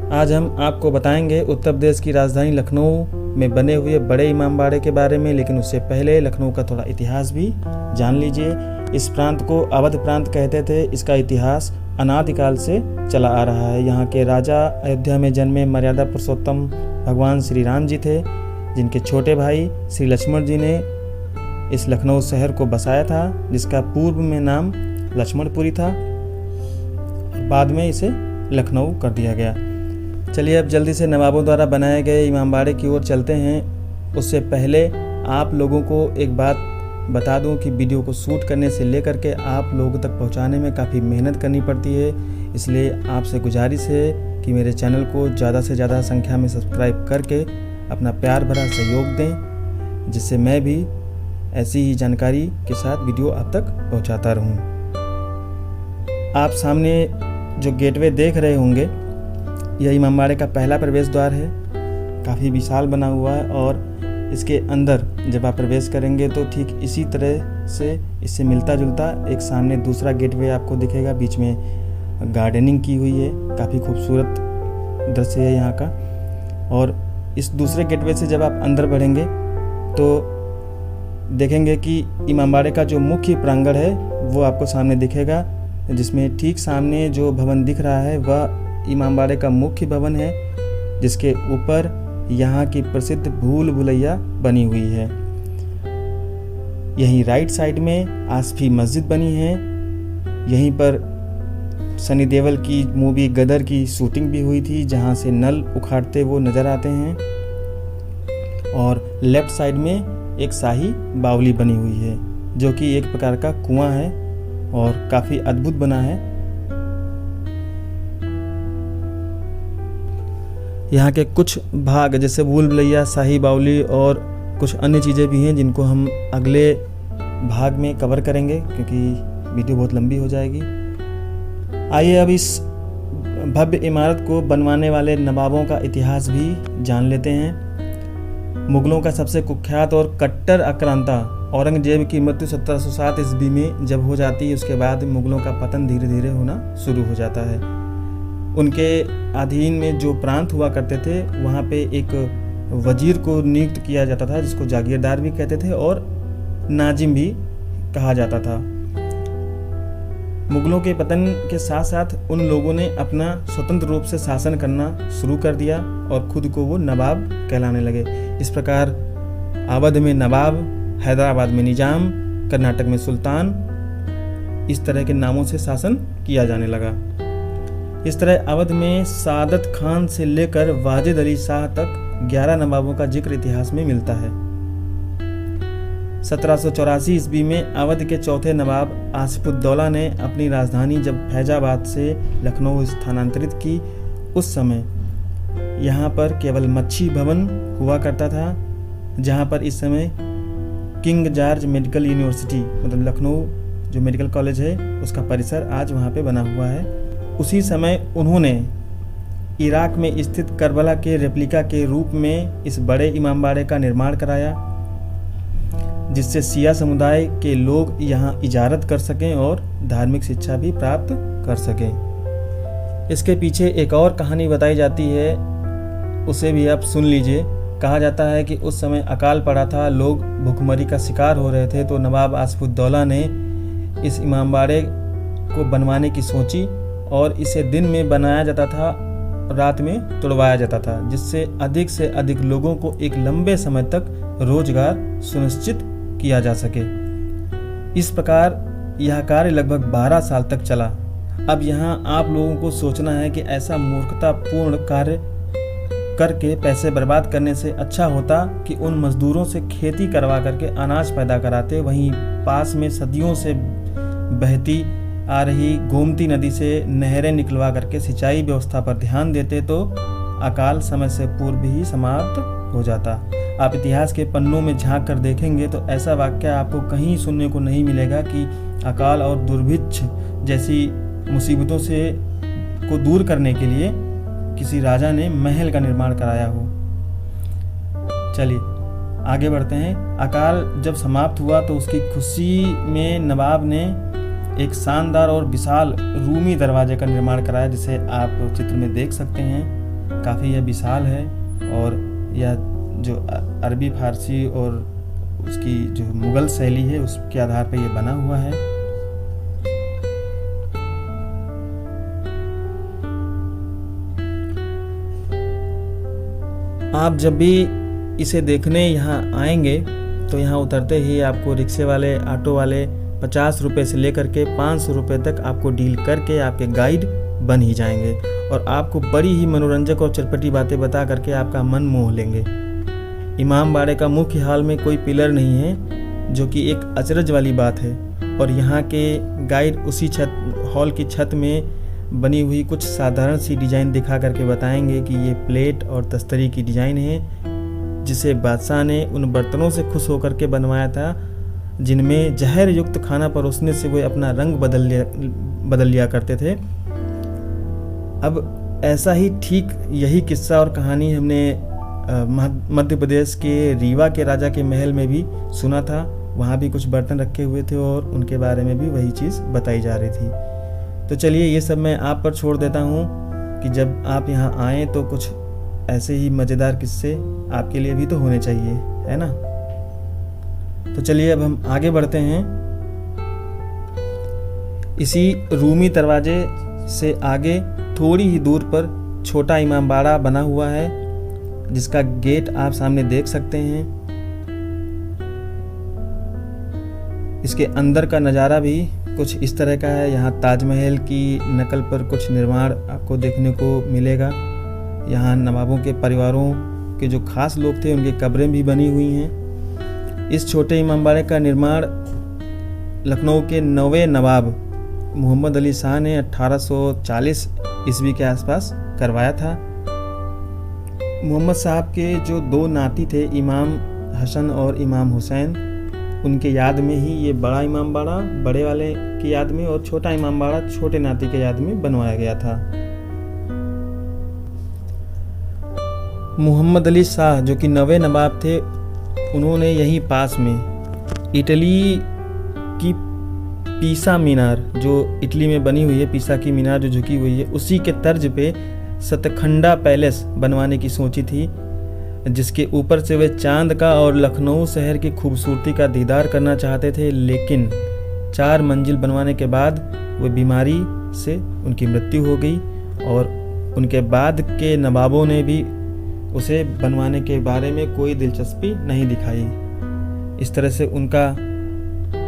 आज हम आपको बताएंगे उत्तर प्रदेश की राजधानी लखनऊ में बने हुए बड़े इमामबाड़े के बारे में, लेकिन उससे पहले लखनऊ का थोड़ा इतिहास भी जान लीजिए। इस प्रांत को अवध प्रांत कहते थे। इसका इतिहास अनादिकाल से चला आ रहा है। यहाँ के राजा अयोध्या में जन्मे मर्यादा पुरुषोत्तम भगवान श्री राम जी थे, जिनके छोटे भाई श्री लक्ष्मण जी ने इस लखनऊ शहर को बसाया था, जिसका पूर्व में नाम लक्ष्मणपुरी था। बाद में इसे लखनऊ कर दिया गया। चलिए अब जल्दी से नवाबों द्वारा बनाए गए इमामबाड़े की ओर चलते हैं। उससे पहले आप लोगों को एक बात बता दूं कि वीडियो को शूट करने से लेकर के आप लोगों तक पहुंचाने में काफ़ी मेहनत करनी पड़ती है। इसलिए आपसे गुजारिश है कि मेरे चैनल को ज़्यादा से ज़्यादा संख्या में सब्सक्राइब करके अपना प्यार भरा सहयोग दें, जिससे मैं भी ऐसी ही जानकारी के साथ वीडियो आप तक पहुंचाता रहूं। आप सामने जो गेटवे देख रहे होंगे, यह इमामबाड़े का पहला प्रवेश द्वार है। काफ़ी विशाल बना हुआ है और इसके अंदर जब आप प्रवेश करेंगे तो ठीक इसी तरह से इससे मिलता जुलता एक सामने दूसरा गेटवे आपको दिखेगा। बीच में गार्डनिंग की हुई है, काफ़ी खूबसूरत दृश्य है यहाँ का। और इस दूसरे गेटवे से जब आप अंदर बढ़ेंगे तो देखेंगे कि इमामबाड़े का जो मुख्य प्रांगण है वो आपको सामने दिखेगा, जिसमें ठीक सामने जो भवन दिख रहा है वह इमामबाड़े का मुख्य भवन है, जिसके ऊपर यहाँ की प्रसिद्ध भूल भुलैया बनी हुई है। यहीं राइट साइड में आसफी मस्जिद बनी है। यहीं पर सनी देओल की मूवी गदर की शूटिंग भी हुई थी, जहाँ से नल उखाड़ते वो नज़र आते हैं। और लेफ्ट साइड में एक शाही बावली बनी हुई है, जो कि एक प्रकार का कुआं है और काफ़ी अद्भुत बना है। यहाँ के कुछ भाग जैसे भूल भुलैया, शाही बावली और कुछ अन्य चीज़ें भी हैं, जिनको हम अगले भाग में कवर करेंगे क्योंकि वीडियो बहुत लंबी हो जाएगी। आइए अब इस भव्य इमारत को बनवाने वाले नवाबों का इतिहास भी जान लेते हैं। मुगलों का सबसे कुख्यात और कट्टर आक्रांता औरंगजेब की मृत्यु 1707 ईस्वी में जब हो जाती है, उसके बाद मुगलों का पतन धीरे धीरे होना शुरू हो जाता है। उनके अधीन में जो प्रांत हुआ करते थे, वहाँ पे एक वजीर को नियुक्त किया जाता था, जिसको जागीरदार भी कहते थे और नाजिम भी कहा जाता था। मुगलों के पतन के साथ साथ उन लोगों ने अपना स्वतंत्र रूप से शासन करना शुरू कर दिया और खुद को वो नवाब कहलाने लगे। इस प्रकार अवध में नवाब, हैदराबाद में निजाम, कर्नाटक में सुल्तान, इस तरह के नामों से शासन किया जाने लगा। इस तरह अवध में सादत खान से लेकर वाजिद अली शाह तक 11 नवाबों का जिक्र इतिहास में मिलता है। 1784 ईस्वी में अवध के चौथे नवाब आसिफुद्दौला ने अपनी राजधानी जब फैजाबाद से लखनऊ स्थानांतरित की, उस समय यहाँ पर केवल मच्छी भवन हुआ करता था, जहाँ पर इस समय किंग जॉर्ज मेडिकल यूनिवर्सिटी मतलब लखनऊ जो मेडिकल कॉलेज है उसका परिसर आज वहाँ पे बना हुआ है। उसी समय उन्होंने इराक में स्थित करबला के रेप्लिका के रूप में इस बड़े इमामबाड़े का निर्माण कराया, जिससे शिया समुदाय के लोग यहाँ इजारत कर सकें और धार्मिक शिक्षा भी प्राप्त कर सकें। इसके पीछे एक और कहानी बताई जाती है, उसे भी आप सुन लीजिए। कहा जाता है कि उस समय अकाल पड़ा था, लोग भूखमरी का शिकार हो रहे थे, तो नवाब आसिफुद्दौला ने इस इमामबाड़े को बनवाने की सोची और इसे दिन में बनाया जाता था, रात में तोड़वाया जाता था, जिससे अधिक से अधिक लोगों को एक लंबे समय तक रोजगार सुनिश्चित किया जा सके। इस प्रकार यह कार्य लगभग 12 साल तक चला। अब यहाँ आप लोगों को सोचना है कि ऐसा मूर्खतापूर्ण कार्य करके पैसे बर्बाद करने से अच्छा होता कि उन मजदूरों से खेती करवा करके अनाज पैदा कराते, वहीं पास में सदियों से बहती आ रही गोमती नदी से नहरें निकलवा करके सिंचाई व्यवस्था पर ध्यान देते, तो अकाल समय से पूर्व ही समाप्त हो जाता। आप इतिहास के पन्नों में झांक कर देखेंगे तो ऐसा वाक्य आपको कहीं सुनने को नहीं मिलेगा कि अकाल और दुर्भिक्ष जैसी मुसीबतों से को दूर करने के लिए किसी राजा ने महल का निर्माण कराया हो। चलिए आगे बढ़ते हैं। अकाल जब समाप्त हुआ तो उसकी खुशी में नवाब ने एक शानदार और विशाल रूमी दरवाजे का निर्माण कराया, जिसे आप चित्र में देख सकते हैं। काफ़ी यह विशाल है और यह जो अरबी फारसी और उसकी जो मुग़ल शैली है उसके आधार पर यह बना हुआ है। आप जब भी इसे देखने यहाँ आएंगे तो यहाँ उतरते ही आपको रिक्शे वाले, ऑटो वाले 50 रुपये से लेकर के 500 रुपये तक आपको डील करके आपके गाइड बन ही जाएंगे और आपको बड़ी ही मनोरंजक और चटपटी बातें बता करके आपका मन मोह लेंगे। इमामबाड़े का मुख्य हाल में कोई पिलर नहीं है, जो कि एक अचरज वाली बात है, और यहाँ के गाइड उसी हॉल की छत में बनी हुई कुछ साधारण सी डिज़ाइन दिखा करके बताएंगे कि ये प्लेट और तस्तरी की डिज़ाइन है, जिसे बादशाह ने उन बर्तनों से खुश होकर के बनवाया था जिनमें जहर युक्त खाना परोसने से वे अपना रंग बदल लिया करते थे। अब ऐसा ही ठीक यही किस्सा और कहानी हमने मध्य प्रदेश के रीवा के राजा के महल में भी सुना था। वहाँ भी कुछ बर्तन रखे हुए थे और उनके बारे में भी वही चीज़ बताई जा रही थी। तो चलिए ये सब मैं आप पर छोड़ देता हूँ कि जब आप यहाँ आएँ तो कुछ ऐसे ही मज़ेदार किस्से आपके लिए भी तो होने चाहिए, है ना। तो चलिए अब हम आगे बढ़ते हैं। इसी रूमी दरवाजे से आगे थोड़ी ही दूर पर छोटा इमामबाड़ा बना हुआ है, जिसका गेट आप सामने देख सकते हैं। इसके अंदर का नज़ारा भी कुछ इस तरह का है। यहाँ ताजमहल की नकल पर कुछ निर्माण आपको देखने को मिलेगा। यहाँ नवाबों के परिवारों के जो खास लोग थे उनकी कब्रें भी बनी हुई हैं। इस छोटे इमामबाड़े का निर्माण लखनऊ के 9वें नवाब मोहम्मद अली शाह ने 1840 ईस्वी के आसपास करवाया था। मोहम्मद साहब के जो 2 नाती थे, इमाम हसन और इमाम हुसैन, उनके याद में ही ये बड़ा इमामबाड़ा बड़े वाले की याद में और छोटा इमामबाड़ा छोटे नाती के याद में बनवाया गया था। मोहम्मद अली शाह जो कि 9वें नवाब थे, उन्होंने यहीं पास में इटली की पीसा मीनार, जो इटली में बनी हुई है, पीसा की मीनार जो झुकी हुई है, उसी के तर्ज पे सतखंडा पैलेस बनवाने की सोची थी, जिसके ऊपर से वे चांद का और लखनऊ शहर की खूबसूरती का दीदार करना चाहते थे। लेकिन 4 मंजिल बनवाने के बाद वे बीमारी से उनकी मृत्यु हो गई और उनके बाद के नवाबों ने भी उसे बनवाने के बारे में कोई दिलचस्पी नहीं दिखाई। इस तरह से उनका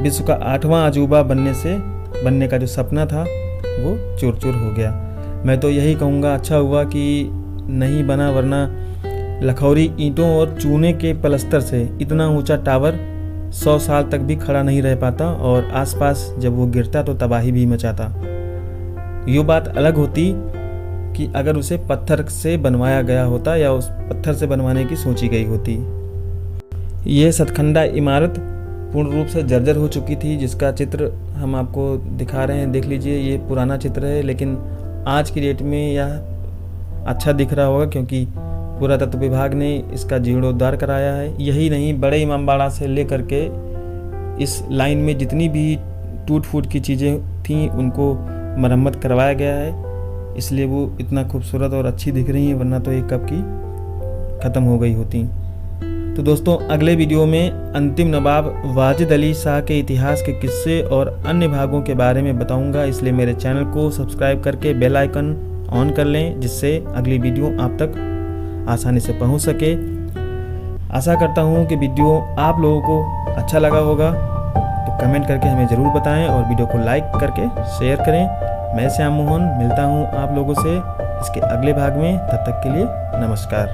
विश्व का 8वां अजूबा बनने का जो सपना था वो चूर चूर हो गया। मैं तो यही कहूँगा, अच्छा हुआ कि नहीं बना, वरना लखौरी ईंटों और चूने के प्लास्टर से इतना ऊंचा टावर 100 साल तक भी खड़ा नहीं रह पाता और आसपास जब वो गिरता तो तबाही भी मचाता। ये बात अलग होती कि अगर उसे पत्थर से बनवाया गया होता या उस पत्थर से बनवाने की सोची गई होती। ये सतखंडा इमारत पूर्ण रूप से जर्जर हो चुकी थी, जिसका चित्र हम आपको दिखा रहे हैं, देख लीजिए। ये पुराना चित्र है, लेकिन आज की डेट में यह अच्छा दिख रहा होगा क्योंकि पुरातत्व विभाग ने इसका जीर्णोद्धार कराया है। यही नहीं, बड़े इमामबाड़ा से लेकर के इस लाइन में जितनी भी टूट फूट की चीज़ें थीं उनको मरम्मत करवाया गया है, इसलिए वो इतना खूबसूरत और अच्छी दिख रही हैं, वरना तो ये कब की ख़त्म हो गई होती। तो दोस्तों, अगले वीडियो में अंतिम नवाब वाजिद अली शाह के इतिहास के किस्से और अन्य भागों के बारे में बताऊंगा, इसलिए मेरे चैनल को सब्सक्राइब करके बेल आइकन ऑन कर लें, जिससे अगली वीडियो आप तक आसानी से पहुंच सके। आशा करता हूं कि वीडियो आप लोगों को अच्छा लगा होगा, तो कमेंट करके हमें ज़रूर बताएं और वीडियो को लाइक करके शेयर करें। मैं श्याम मोहन मिलता हूं आप लोगों से इसके अगले भाग में, तब तक के लिए नमस्कार।